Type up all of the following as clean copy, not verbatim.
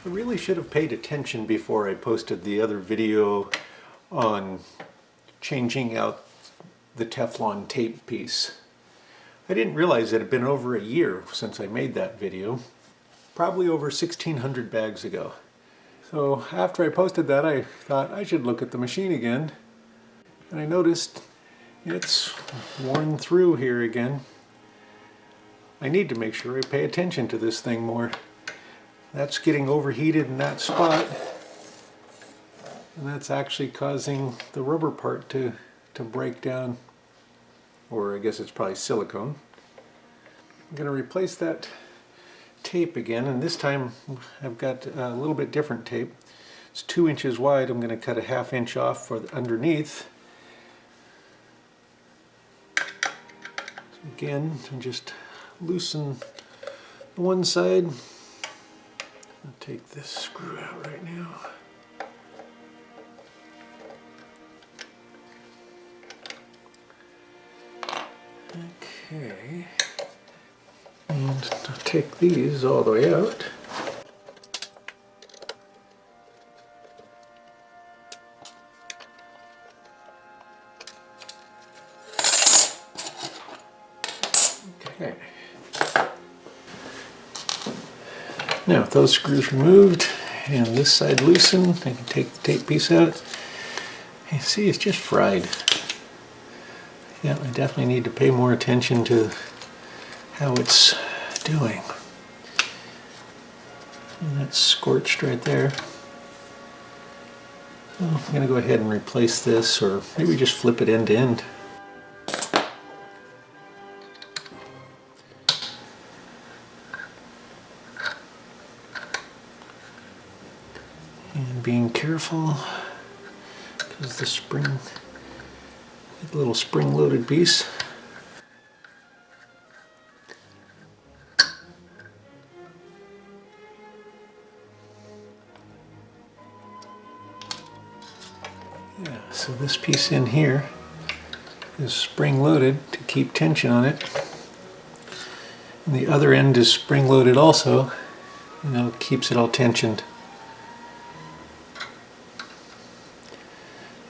I really should have paid attention before I posted the other video on changing out the Teflon tape piece. I didn't realize it had been over a year since I made that video, probably over 1,600 bags ago. So after I posted that, I thought I should look at the machine again, and I noticed it's worn through here again. I need to make sure I pay attention to this thing more. That's getting overheated in that spot, and that's actually causing the rubber part to break down, or I guess it's probably silicone. I'm going to replace that tape again, and this time I've got a little bit different tape. It's 2 inches wide. I'm going to cut a 1/2 inch off for the underneath. So again, and just loosen the one side. I'll take this screw out right now. Okay, and I'll take these all the way out. Okay. Now with those screws removed and this side loosened, I can take the tape piece out. You see, it's just fried. Yeah, I definitely need to pay more attention to how it's doing. And that's scorched right there. So I'm going to go ahead and replace this, or maybe just flip it end to end. And being careful, because the spring, a little spring-loaded piece. Yeah, so this piece in here is spring-loaded to keep tension on it. And the other end is spring-loaded also, keeps it all tensioned.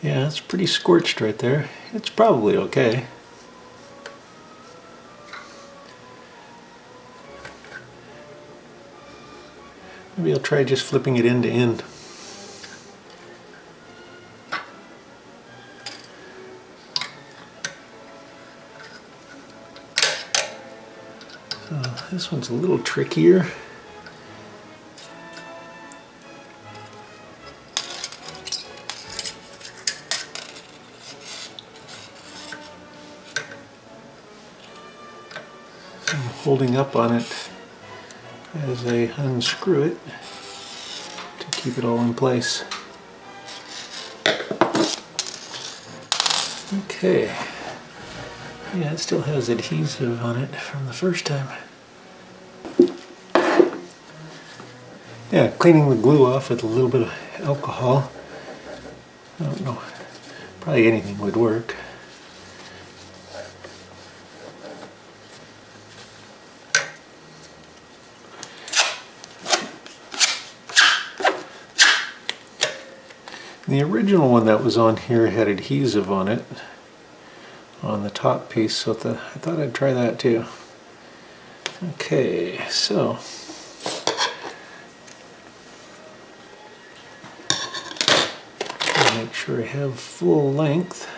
Yeah, it's pretty scorched right there. It's probably okay. Maybe I'll try just flipping it end to end. So this one's a little trickier. I'm holding up on it as I unscrew it to keep it all in place. Okay. Yeah, it still has adhesive on it from the first time. Yeah, cleaning the glue off with a little bit of alcohol. I don't know, probably anything would work. The original one that was on here had adhesive on it, on the top piece, so I thought I'd try that too. Okay, so make sure I have full length.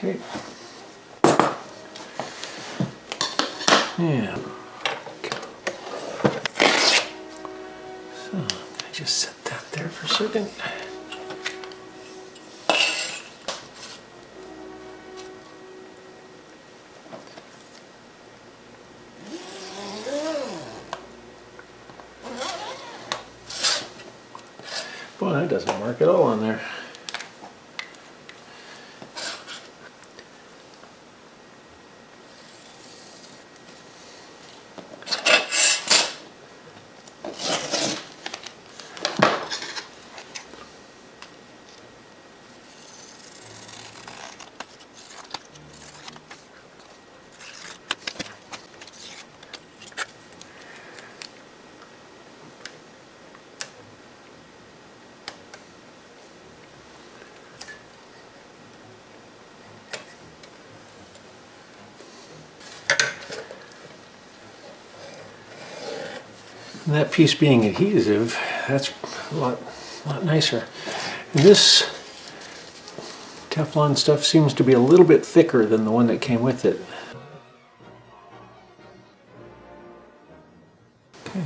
Okay. Yeah. So I'm going to just set that there for a second. Boy, that doesn't mark at all on there. And that piece being adhesive, that's a lot nicer. And this Teflon stuff seems to be a little bit thicker than the one that came with it. Okay.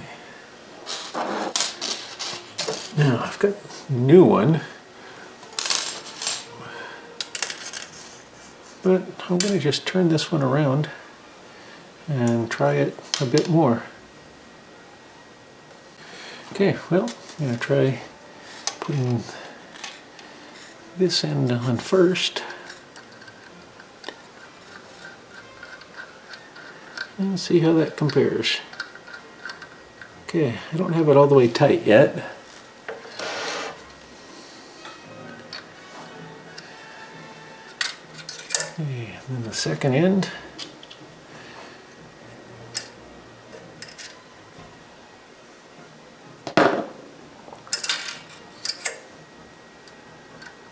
Now I've got a new one, but I'm going to just turn this one around and try it a bit more. Okay, well, I'm going to try putting this end on first and see how that compares. Okay, I don't have it all the way tight yet. Okay, and then the second end.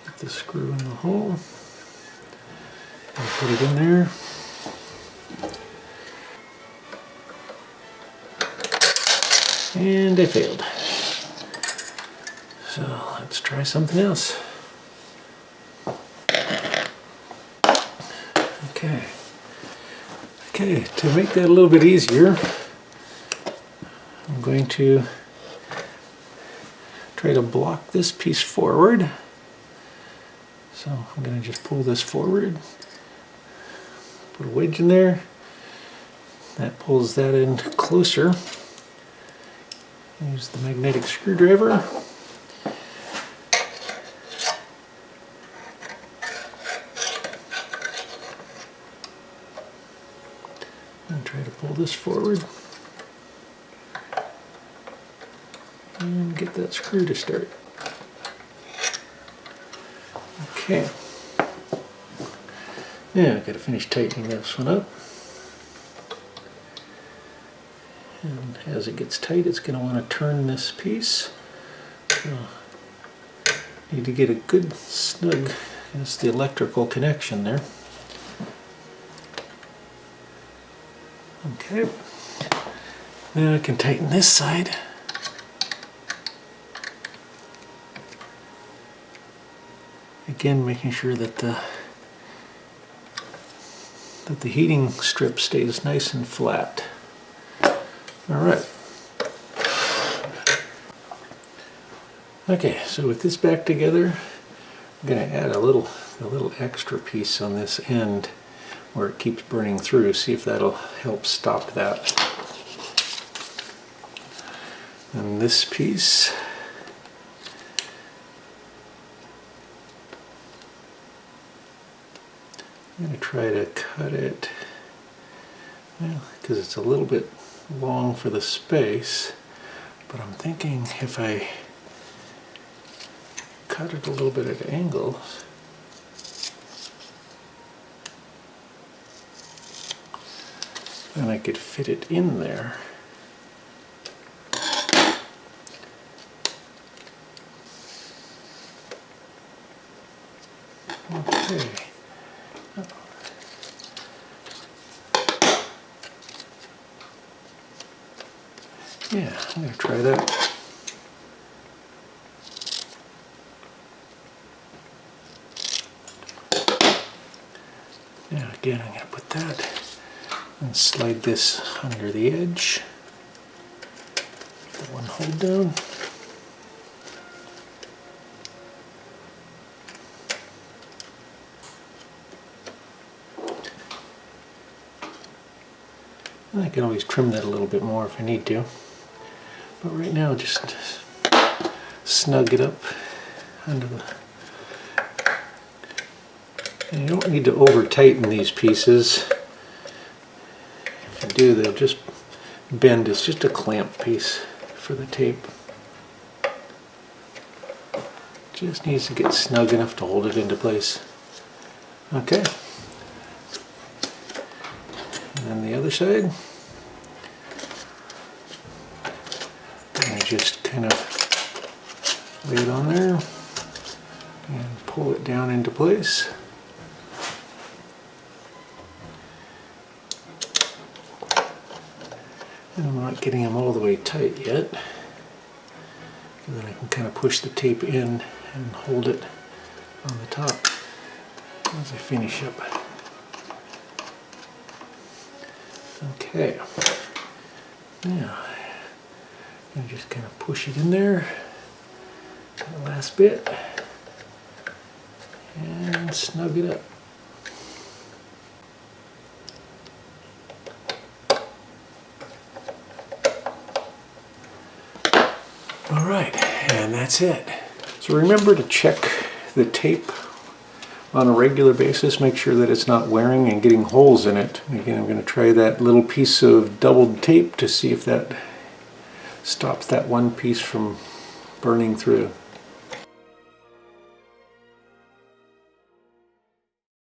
Put the screw in the hole and put it in there. And I failed. So let's try something else. Okay, to make that a little bit easier, I'm going to try to block this piece forward. So I'm going to just pull this forward, put a wedge in there. That pulls that in closer. Use the magnetic screwdriver. And try to pull this forward. And get that screw to start. Okay. Now I've got to finish tightening this one up. And as it gets tight, it's going to want to turn this piece. So need to get a good snug, that's the electrical connection there. Okay. Then I can tighten this side. Again, making sure that the heating strip stays nice and flat. All right. Okay, so with this back together, I'm going to add a little extra piece on this end where it keeps burning through. See if that'll help stop that. And this piece, I'm going to try to cut it, well, because it's a little bit long for the space, but I'm thinking if I cut it a little bit at angles, then I could fit it in there. Okay. Yeah, I'm going to try that. Now again, I'm going to put that and slide this under the edge. Put one hold down. And I can always trim that a little bit more if I need to. But right now, just snug it up under the... And you don't need to over tighten these pieces. If you do, they'll just bend. It's just a clamp piece for the tape. Just needs to get snug enough to hold it into place. Okay. And then the other side. Just kind of lay it on there and pull it down into place. And I'm not getting them all the way tight yet. And then I can kind of push the tape in and hold it on the top as I finish up. Okay. Now, I'm just kind of push it in there. The last bit. And snug it up. All right, and that's it. So remember to check the tape on a regular basis. Make sure that it's not wearing and getting holes in it. Again, I'm going to try that little piece of doubled tape to see if that stops that one piece from burning through.